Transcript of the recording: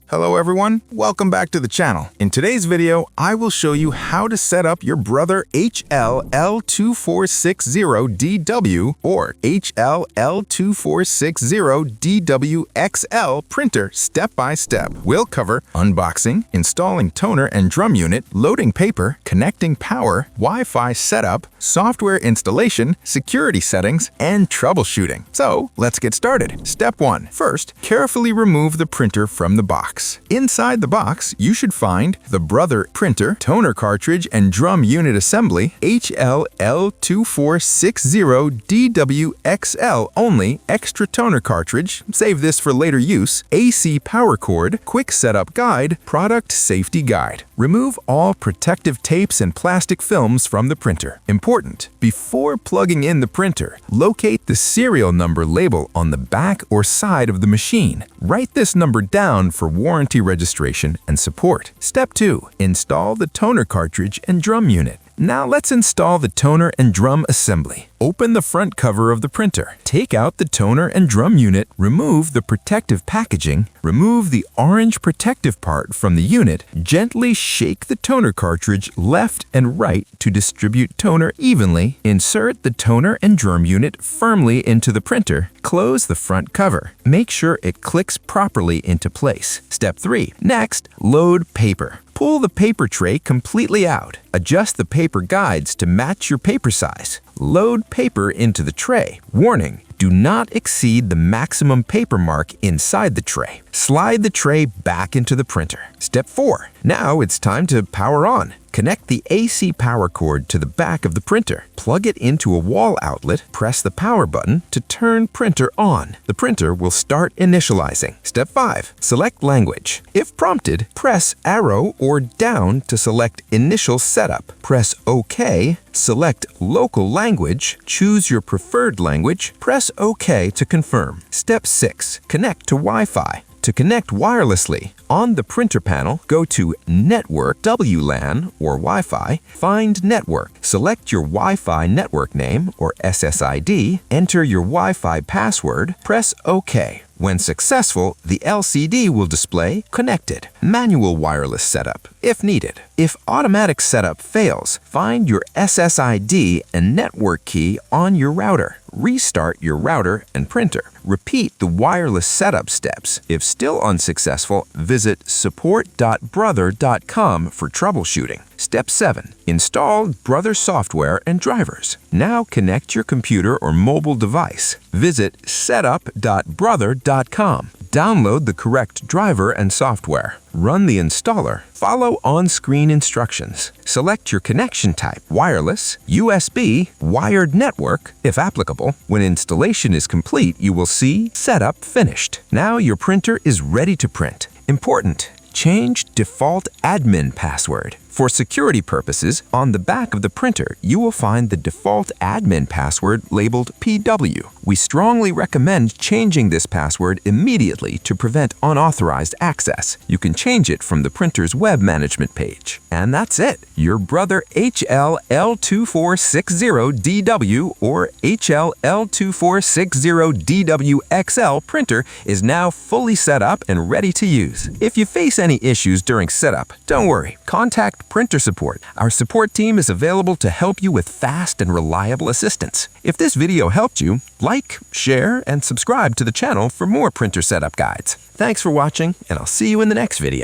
Hello everyone, welcome back to the channel. In today's video, I will show you how to set up your Brother HL-L2460DW or HL-L2460DWXL printer step by step. We'll cover unboxing, installing toner and drum unit, loading paper, connecting power, Wi-Fi setup, software installation, security settings, and troubleshooting. So let's get started. Step 1. First, carefully remove the printer from the box. Inside the box, you should find the Brother printer, toner cartridge, and drum unit assembly, HL-L2460DWXL only, extra toner cartridge, save this for later use, AC power cord, quick setup guide, product safety guide. Remove all protective tapes and plastic films from the printer. Important: before plugging in the printer, locate the serial number label on the back or side of the machine. Write this number down for warranty registration and support. Step 2. Install the toner cartridge and drum unit. Now let's install the toner and drum assembly. Open the front cover of the printer. Take out the toner and drum unit, remove the protective packaging, remove the orange protective part from the unit, gently shake the toner cartridge left and right to distribute toner evenly, insert the toner and drum unit firmly into the printer, close the front cover. Make sure it clicks properly into place. Step 3. Next, load paper. Pull the paper tray completely out. Adjust the paper guides to match your paper size. Load paper into the tray. Warning: do not exceed the maximum paper mark inside the tray. Slide the tray back into the printer. Step 4. Now it's time to power on. Connect the AC power cord to the back of the printer. Plug it into a wall outlet, press the power button to turn printer on. The printer will start initializing. Step 5. Select language. If prompted, press arrow or down to select initial setup. Press OK. Select local language. Choose your preferred language. Press OK to confirm. Step 6. Connect to Wi-Fi. To connect wirelessly, on the printer panel, go to Network, WLAN, or Wi-Fi, find Network. Select your Wi-Fi network name, or SSID, enter your Wi-Fi password, press OK. When successful, the LCD will display Connected. Manual wireless setup, if needed. If automatic setup fails, find your SSID and network key on your router. Restart your router and printer. Repeat the wireless setup steps. If still unsuccessful, visit support.brother.com for troubleshooting. Step 7. Install Brother software and drivers. Now connect your computer or mobile device. Visit setup.brother.com. Download the correct driver and software. Run the installer. Follow on-screen instructions. Select your connection type: wireless, USB, wired network, if applicable. When installation is complete, you will see Setup Finished. Now your printer is ready to print. Important: change default admin password. For security purposes, on the back of the printer, you will find the default admin password labeled PW. We strongly recommend changing this password immediately to prevent unauthorized access. You can change it from the printer's web management page. And that's it. Your Brother HL-L2460DW or HL-L2460DWXL printer is now fully set up and ready to use. If you face any issues during setup, don't worry. Contact Printer Support. Our support team is available to help you with fast and reliable assistance. If this video helped you, like, share, and subscribe to the channel for more printer setup guides. Thanks for watching, and I'll see you in the next video.